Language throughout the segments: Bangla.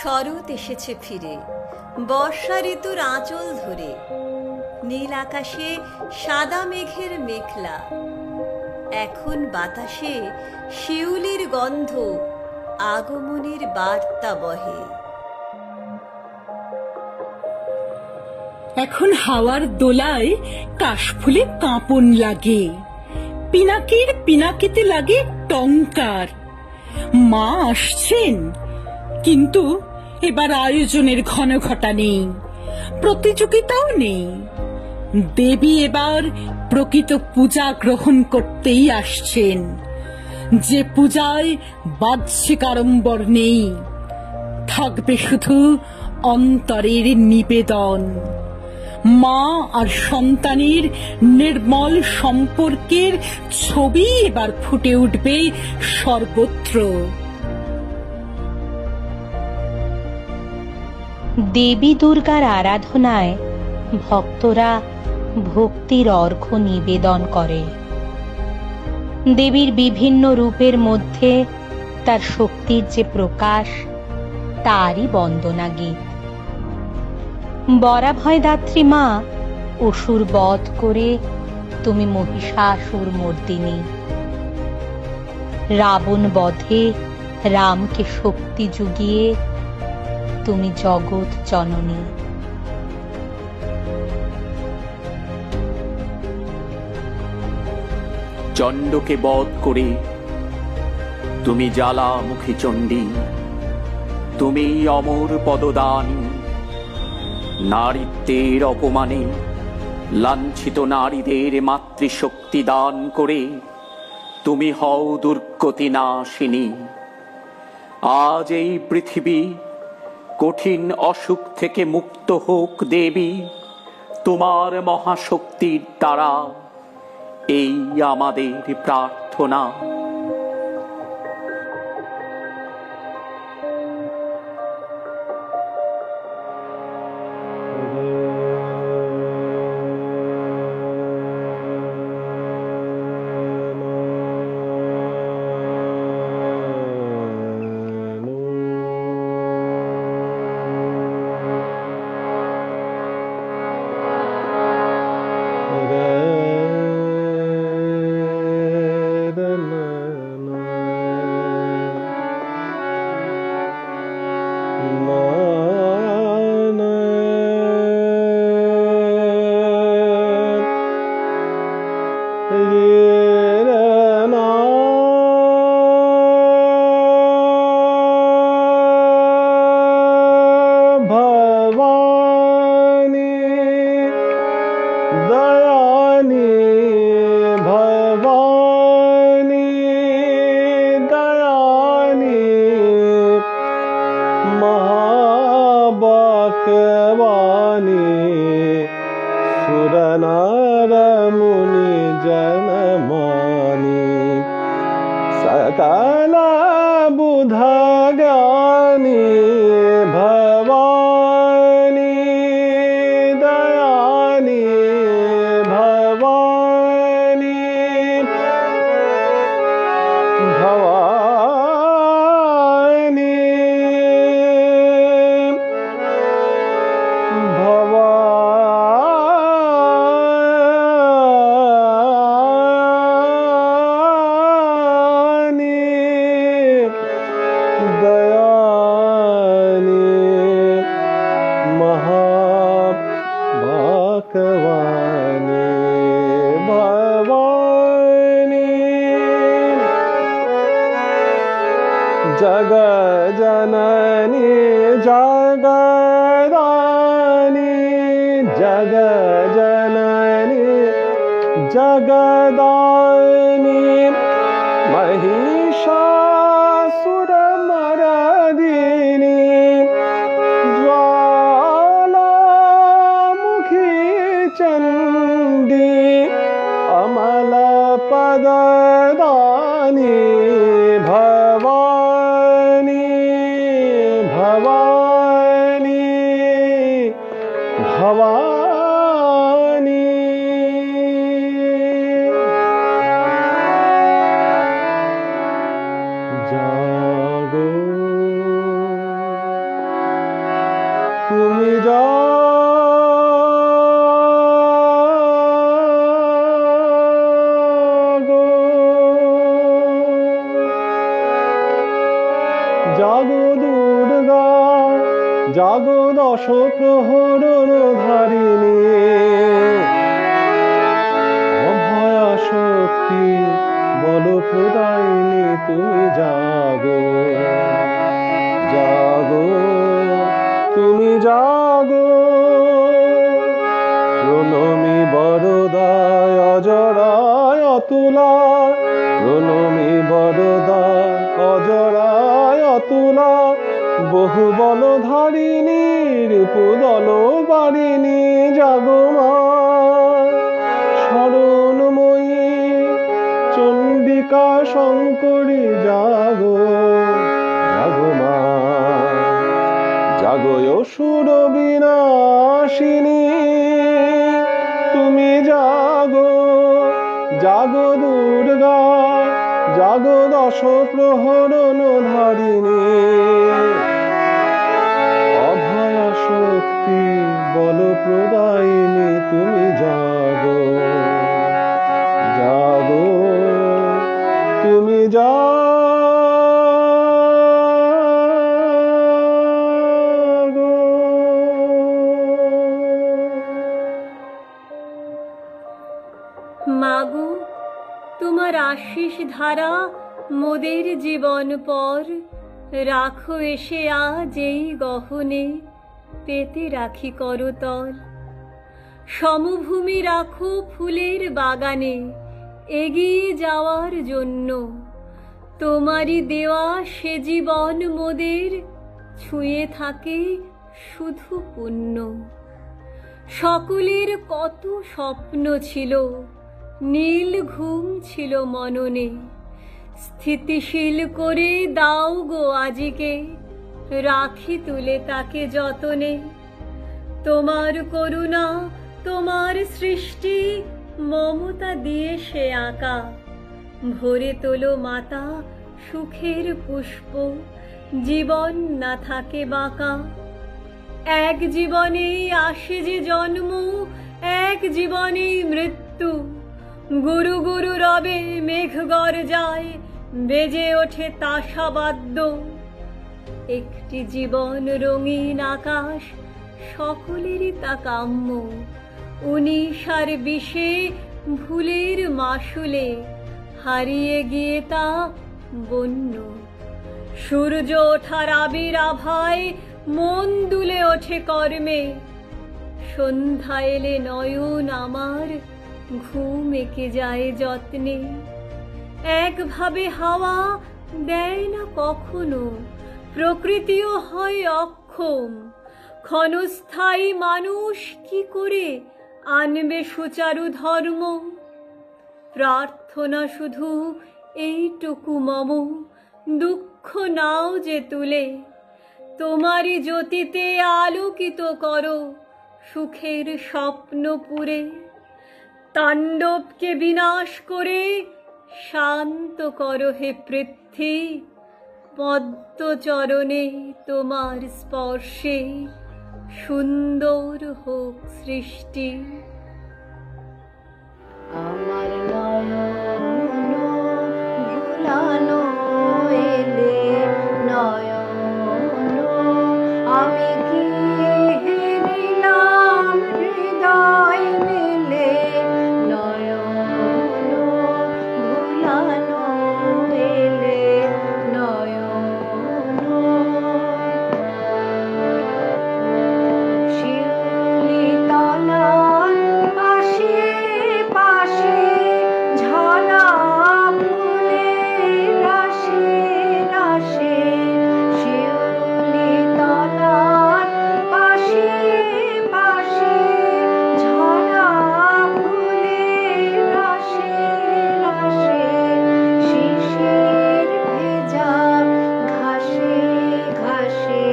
শরৎ এসেছে ফিরে, বর্ষা ঋতুর আঁচল ধরে। নীল আকাশে সাদা মেঘের মেঘলা, এখন বাতাসে শিউলির গন্ধ, আগমনের বার্তা বহে। এখন হাওয়ার দোলায় কাশফুলে কাঁপন লাগে, পিনাকির পিনাকিতে লাগে টঙ্কার। মা আসছেন, কিন্তু এবার আয়োজনের ঘনঘটা নেই, প্রতিযোগিতাও নেই। দেবী এবার প্রকৃত পূজা গ্রহণ করতেই আসছেন, যে পূজায় বাহ্যিক আড়ম্বর নেই, থাকবে শুধু অন্তরের নিবেদন। মা আর সন্তানের নির্মল সম্পর্কের ছবি এবার ফুটে উঠবে সর্বত্র। দেবী দুর্গার আরাধনায় ভক্তরা ভক্তির অর্ঘ্য নিবেদন করে। দেবীর বিভিন্ন রূপের মধ্যে তার শক্তির যে প্রকাশ, তারই বন্দনা গীত। বরাভয়দাত্রী মা অসুর বধ করে তুমি মহিষাসুর মর্দিনী। রাবণ বধে রামকে শক্তি জুগিয়ে তুমি জগৎ জননী। চণ্ডকে বধ করে তুমি জ্বালামুখী চণ্ডী, তুমি অমর পদদানী। নারীত্বের অপমানে লাঞ্ছিত নারীদের মাতৃশক্তি দান করে তুমি হও দুর্গতি নাশিনী। আজ এই পৃথিবী কঠিন অসুখ থেকে মুক্ত হোক দেবী, তোমার মহাশক্তির দ্বারা এই আমাদের প্রার্থনা। দশ প্রহরণ ধারিণী অভয়া শক্তি বল প্রদায়িনী তুমি জাগো জাগো তুমি জাগো প্রণমী বরদায় অজরায় অতুলা প্রণমী বরদায় অজরায় অতুলা বহু বল ধারিণীর পুদল বারিণী জাগো মা শরণময়ী চণ্ডিকা শঙ্করী জাগো জাগো মা জাগো অসুর বিনাশিনী তুমি জাগো জাগো দুর্গা জাগো দশ প্রহরণ ধারিণী অভয়া শক্তি বল প্রদায়িনী তুমি জাগো জাগো তুমি জাগো মাগো তোমার আশিস ধারা মোদের জীবন পর রাখো এসে আজ এই গহনে পেতে রাখি করতল সমভূমি রাখো ফুলের বাগানে এগিয়ে যাওয়ার জন্য তোমারই দেওয়া সে জীবন মোদের ছুঁয়ে থাকে শুধু পুণ্য সকলের কত স্বপ্ন ছিল নীল ঘুম ছিল মননে স্থিতিশীল করে দাও গো আজিকে রাখি তুলে তাকে যতনে তোমার করুণা তোমার সৃষ্টি মমতা দিয়ে সে আঁকা ভরে তোলো মাতা সুখের পুষ্প জীবন না থাকে বাঁকা এক জীবনেই আসে যে জন্ম এক জীবনেই মৃত্যু গুরু গুরু রবে মেঘ গর্জায় বেজে ওঠে তাসাবাদ্য একটি জীবন রঙিন আকাশ সকলেরই তা কাম্য 19 আর 20 ভুলের মাসুলে হারিয়ে গিয়ে তা বন্য সূর্য ওঠার আবির আভায় মন দুলে ওঠে কর্মে সন্ধ্যা এলে নয়ন আমার ঘুম এঁকে যায় যত্নে একভাবে হাওয়া দেয় না কখনো প্রকৃতিও হয় অক্ষম ক্ষণস্থায়ী মানুষ কি করে আনবে সুচারু ধর্ম প্রার্থনা শুধু এইটুকু মম দুঃখ নাও যে তুলে তোমারই জ্যোতিতে আলোকিত করো সুখের স্বপ্নপুরে তাণ্ডবকে বিনাশ করে শান্ত করো হে পৃথ্বী পদ্মচরণে তোমার স্পর্শে সুন্দর হোক সৃষ্টি আমার নয়ন ভুলানো এলে নয়ন আমি কি হেরিলাম হৃদয় মেলে নয়ন ভুলানো এলে নয়ন শিউলি তলার পাশে পাশে ঝরা ফুলের রাশে রাশে শিউলি তলার পাশে পাশে ঝরা ফুলের রাশে রাশে শিশির ভেজা ঘাসে ঘাসে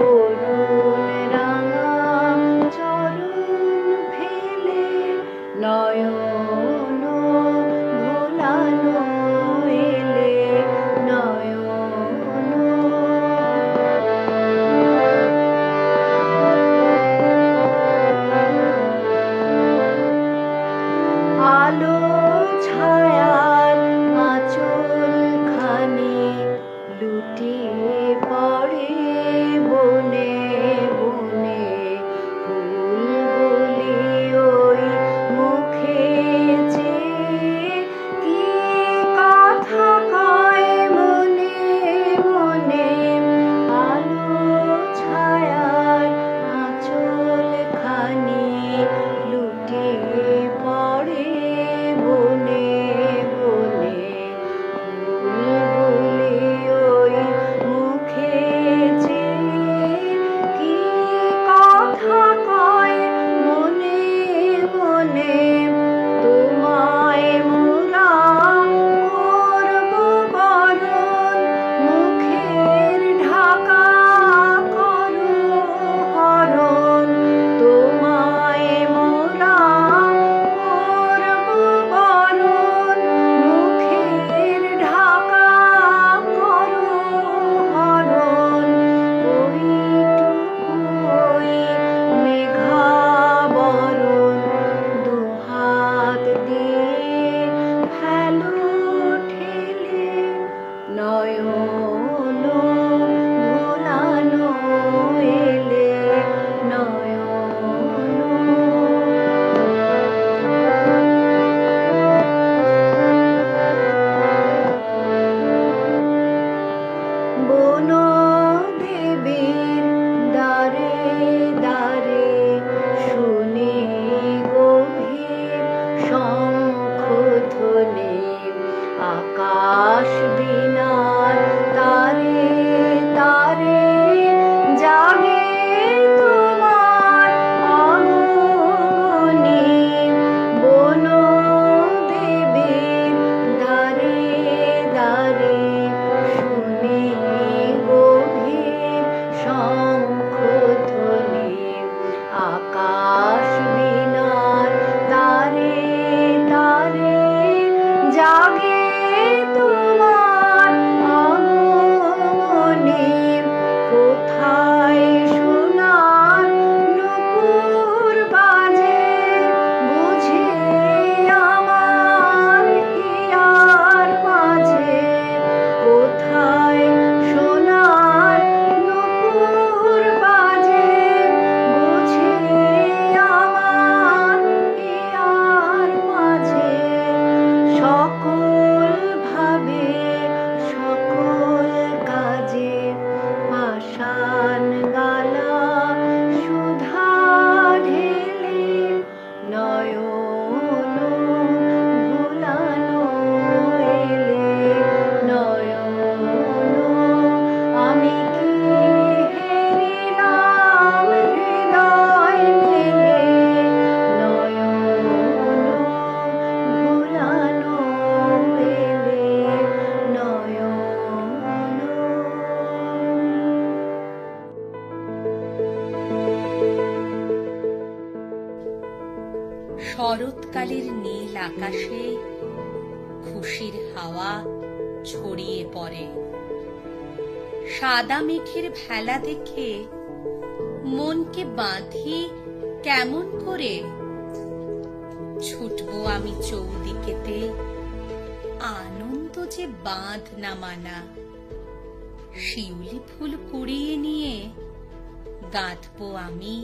অরুণ রাঙা চরণ ফেলে নয়ন ভোলানো এলে নয়ন আলো ছায়ার আঁচল খানি লুটিয়ে পড়ে বনে বনে বনে তোমায় মোরা করব বরণ, মুখের ঢাকা করো হরণ। তোমায় মোরা করব বরণ, মুখের ঢাকা করো হরণ। ওইটুকুই মেঘাবরণ, দুহাত দিয়ে ফেলো ঠেলে, নয়ন ভোলানো এলে নয়ন। বন দেবীর দ্বারে দ্বারে শুনি গভীর শঙ্খধ্বনি, আকাশ বীণার তারে তারে জাগে তোমার আগমনী। বন দেবীর দ্বারে দ্বারে শুনি গভীর শঙ্খধ্বনি, আকাশ বীণার তারে তারে জাগে তোমার আগমনী। কোথায় সোনার নূপুর বাজে, বুঝি আমার হিয়ার মাঝে। কোথায় সোনার নূপুর বাজে, বুঝি আমার হিয়ার মাঝে। সকল ভাবে সকল কাজে পাষাণ গালা সুধা ঢেলে, নয়ন ভোলানো এলে নয়ন। আমি কি হেরিলাম হৃদয় মেলে, নয়ন ভোলানো এলে নয়ন। শরৎকালের নীল আকাশে খুশির হাওয়া ছড়িয়ে পড়ে। সাদা মেঘের ভেলা দেখে মনকে বাঁধি কেমন করে। ছুটবো আমি চৌদিকেতে, আনন্দ যে বাঁধ না মানা। শিউলি ফুল কুড়িয়ে নিয়ে গাঁথবো আমি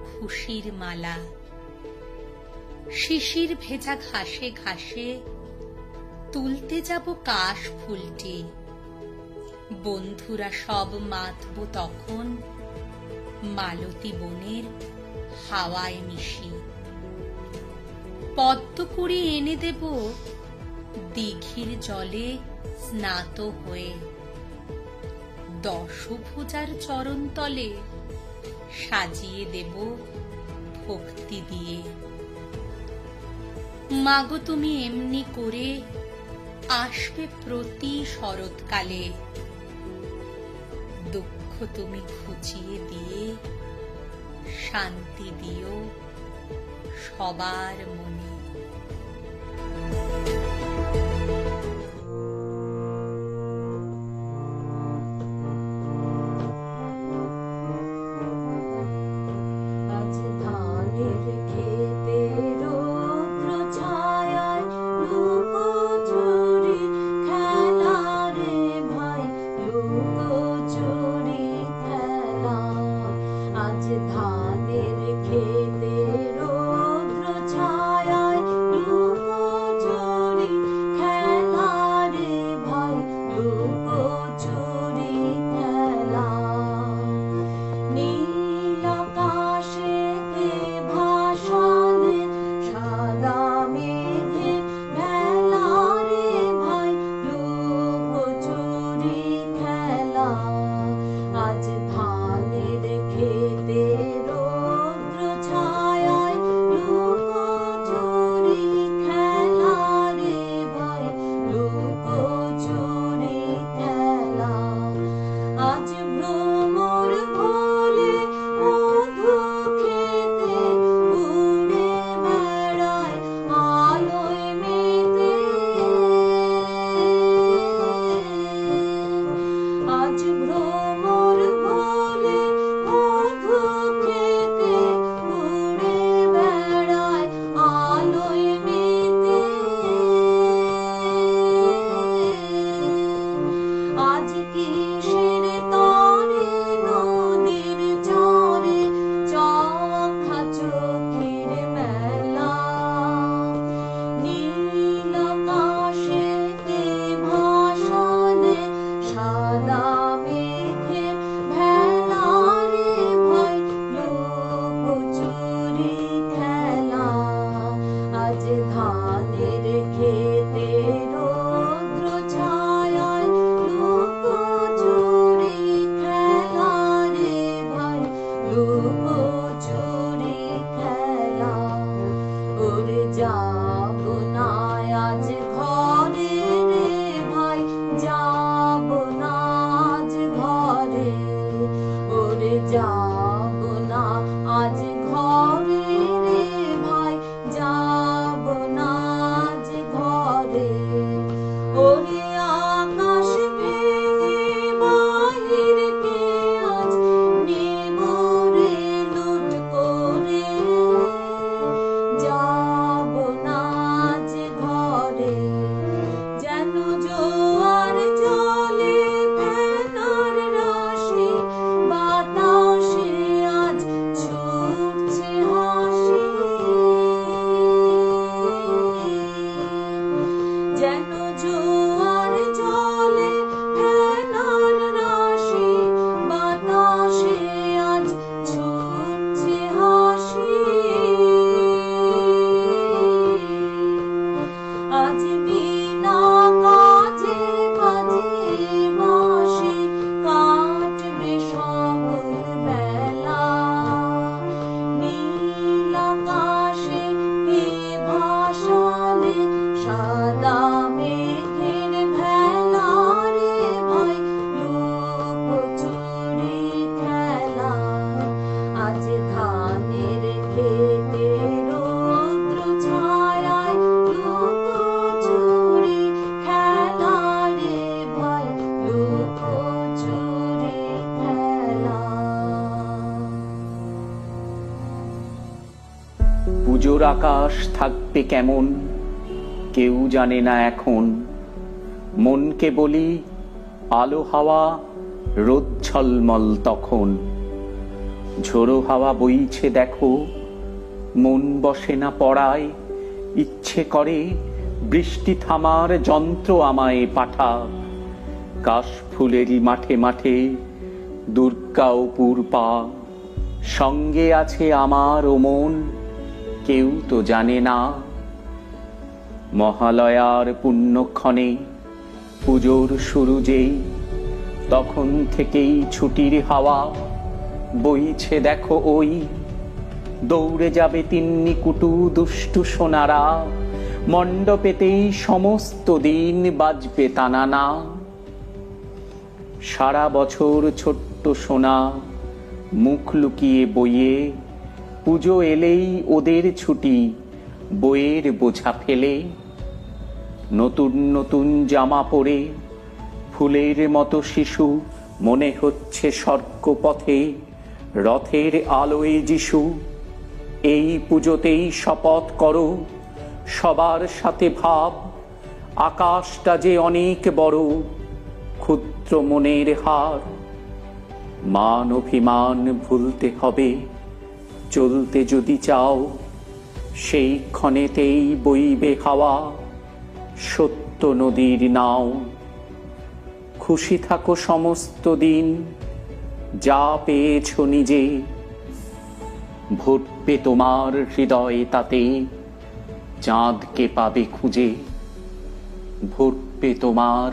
খুশির মালা। শিশির ভেজা ঘাসে ঘাসে তুলতে যাব কাশ ফুলটি। বন্ধুরা সব মাতবো তখন মালতী বনের হাওয়ায় মিশি। পদ্মকুড়ি এনে দেব দিঘির জলে স্নাত হয়ে। দশভুজার চরণতলে সাজিয়ে দেব ভক্তি দিয়ে। মাগো তুমি এমনি করে আসবে প্রতি শরৎকালে, দুঃখ তুমি ঘুচিয়ে দিয়ে শান্তি দিও সবার মনে। আজ ধানের খেতে রৌদ্র ছায়ায় লুকোচুরি খেলা রে ভাই, লুকোচুরি খেলা। আজ ধানের খেতে রৌদ্র ছায়া ধানের খেতে রৌদ্র ছায়ায় লুকোচুরি খেলা রে ভাই, লুকোচুরি খেলা। ওরে যাব না আজ ঘরে রে ভাই, যাব না আজ ঘরে। ওরে যাব না আজ ঘরে রে ভাই, যাব না আজ ঘরে। ওরে আকাশ ভেঙে বাহিরকে আজ নেব রে লুট করে, যাব না আজ ঘরে। যেন জোয়ার জলে ফেনার রাশি, বাতাসে আজ ছুটছে হাসি। যেন জোয়ার জলে ফেনার রাশি, বাতাসে আজ ছুটছে হাসি। আজ বিনা কাজে কাজে বাসি, কাটবে সকল বেলা। নীল আকাশে কে ভাসালে সাদা মেঘের ভেলা রে ভাই, লুকোচুরি খেলা। আজ ধানের খেতে রৌদ্র ছায়ায় লুকোচুরি খেলা রে ভাই, লুকোচুরি খেলা। পুজোর আকাশ থাকবে কেমন কেউ জানে না এখন। মনকে বলি আলো হাওয়া রোদ ঝলমল তখন। ঝোড়ো হাওয়া বইছে দেখো, মন বসে না পড়ায়। ইচ্ছে করে বৃষ্টি থামার যন্ত্র আমায় পাঠা। কাশ ফুলেরই মাঠে মাঠে দুর্গা অপুর পা। সঙ্গে আছে আমার ও মন, কেউ তো জানে না। মহালয়ার পুণ্যক্ষণে পুজোর শুরু যেই, তখন থেকেই ছুটির হাওয়া বইছে দেখো ওই। দৌড়ে যাবে তিন্নি কুটু দুষ্টু সোনারা, মণ্ডপেতেই সমস্ত দিন বাজবে তানানা। সারা বছর ছোট্ট সোনা মুখ লুকিয়ে বইয়ে, পুজো এলেই ওদের ছুটি বইয়ের বোঝা ফেলে। নতুন নতুন জামা পরে ফুলের মতো শিশু, মনে হচ্ছে স্বর্গপথে রথের আলোয় যিশু। এই পুজোতেই শপথ করো সবার সাথে ভাব, আকাশটা যে অনেক বড় ক্ষুদ্র মনের হার। মান অভিমান ভুলতে হবে চলতে যদি চাও, সেই ক্ষণেতেই বইবে হাওয়া সত্য নদীর নাও। খুশি থাকো সমস্ত দিন যা পেয়েছ নিজে, ভরবে তোমার হৃদয় তাতে চাঁদকে পাবে খুঁজে। ভরবে তোমার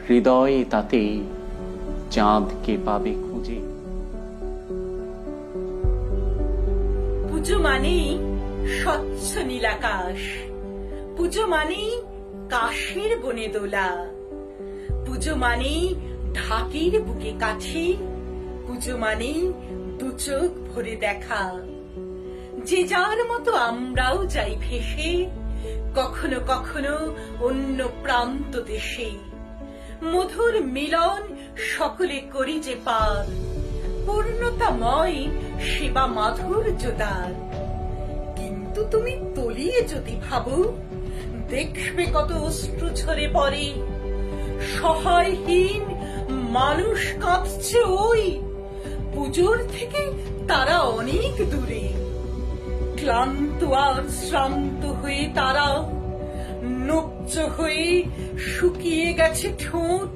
হৃদয়ে তাতে চাঁদকে পাবে খুঁজে। পুজো মানেই স্বচ্ছ নীলাকাশ, পুজো মানেই কাশের বনে দোলা, পুজো মানেই ঢাকির বুকে কাঠি, পুজো মানেই দু চোখ ভরে দেখা। যে যার মতো আমরাও যাই ভেসে, কখনো কখনো অন্য প্রান্ত দেশে। মধুর মিলন সকলে করি যে পার, পূর্ণতাময় সেবা মাধুর্যদার। কিন্তু তুমি তলিয়ে যদি ভাবো, দেখবে কত অশ্রু ঝরে পড়ে। সহায়হীন মানুষ কাঁদছে ওই, পুজোর থেকে তারা অনেক দূরে। ক্লান্ত আর শ্রান্ত হয়ে তারা, নগ্ন হয়ে শুকিয়ে গেছে ঠোঁট।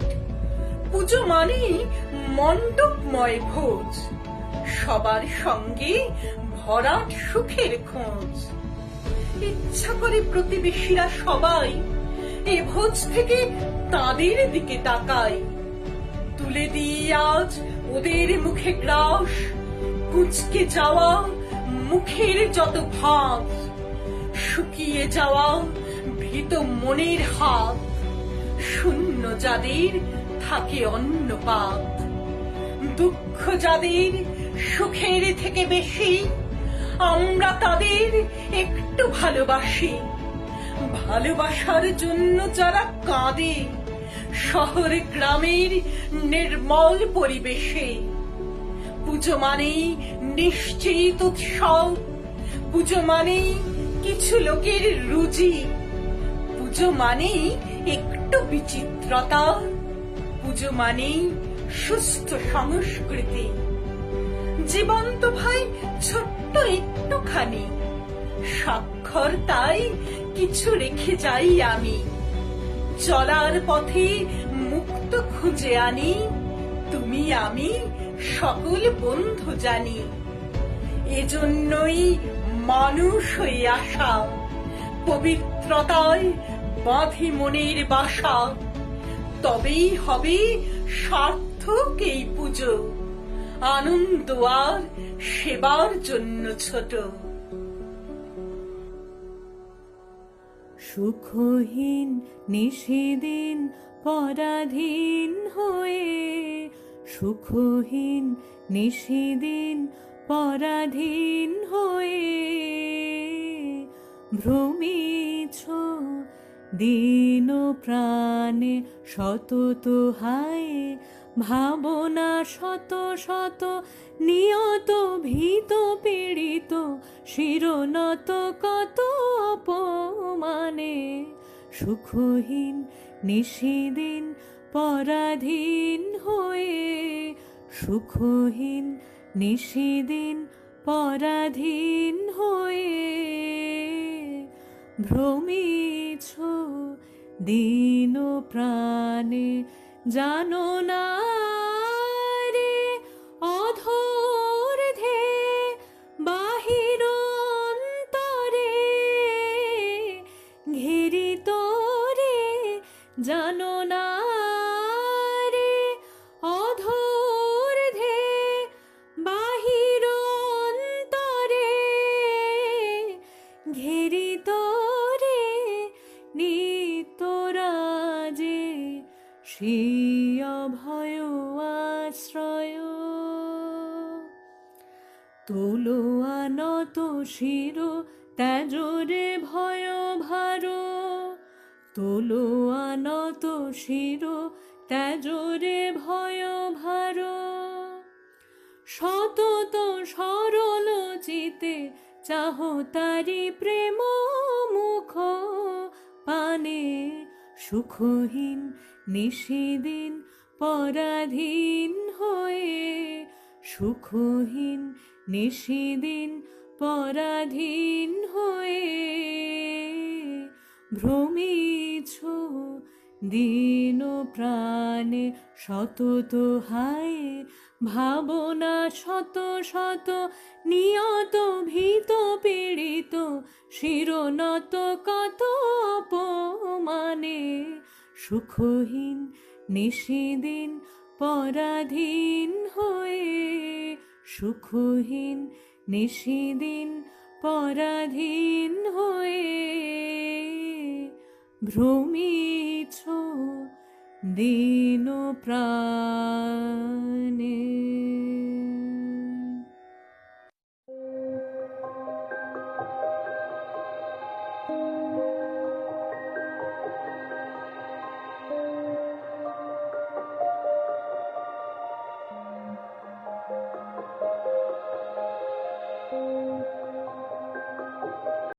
পুজো মানে মণ্ডপময় ভোজ, সবার সঙ্গে ভরাট সুখের খোঁজ। ইচ্ছা করে প্রতিবেশীরা সবাই এ ভোজ থেকে তাদের দিকে তাকায়। তুলে দিই আজ ওদের মুখে গ্রাস, কুঁচকে যাওয়া মুখের যত ভাব, শুকিয়ে যাওয়া ভীত মনের হাত, শূন্য যাদের থাকে অন্য পাত। দুঃখ যাদের সুখের থেকে বেশি, আমরা তাদের একটু ভালোবাসি। ভালোবাসার জন্য যারা কাঁদে শহর গ্রামের নির্মল পরিবেশে। পুজো মানেই নিশ্চিত উৎসব, পুজো মানেই কিছু লোকের রুচি, পুজো মানেই একটু বিচিত্রতা, পুজো মানেই সুস্থ সংস্কৃতি। জীবন্ত ভাই ছোট্ট একটুখানি স্বাক্ষর, তাই কিছু রেখে যাই আমি। চলার পথে মুক্ত খুঁজে আনি, তুমি আমি সকল বন্ধু জানি। এজন্যই মানুষ হয়ে আসা, পবিত্রতায় বাঁধে মনের বাসা। তবেই হবে সার্থক এই পুজো, আনন্দ আর সেবার জন্য ছোট। সুখহীন নিশিদিন পরাধীন হয়ে, সুখহীন নিশিদিন পরাধীন হয়ে, ভ্রমিছ দিন প্রাণে সতত হায়, ভাবনা শত শত নিয়ত ভীত পীড়িত, শিরনত কত অপমানে। সুখহীন নিশিদিন পরাধীন হয়ে, সুখহীন নিশিদিন পরাধীন হয়ে, ভ্রমিছ দিন প্রাণে জানো না রে, অধৈর্যে বাহির অন্তরে ঘেরিত রে, জানো না রে, অধৈর্যে বাহির অন্তরে ঘেরিত রে, নিত্যরাজে সেই অভয় আশ্রয়। তোলো আনত শির ত্যাজরে ভয় ভার, তোলো আনত শির ত্যাজরে ভয় ভার। সতত সরল চিতে চাহ তারি প্রেম মুখ পানে। সুখহীন নিশিদিন পরাধীন হয়ে, সুখহীন নিশিদিন পরাধীন হয়ে, ভ্রমিছ দিন প্রাণে সতত হায়, ভাবনা শত শত নিয়ত ভীত পীড়িত, শিরনত কত অপমানে। সুখহীন নিশিদিন পরাধীন হয়ে, সুখহীন নিশিদিন পরাধীন হয়ে, ভ্রমিছ দিন প্রাণ।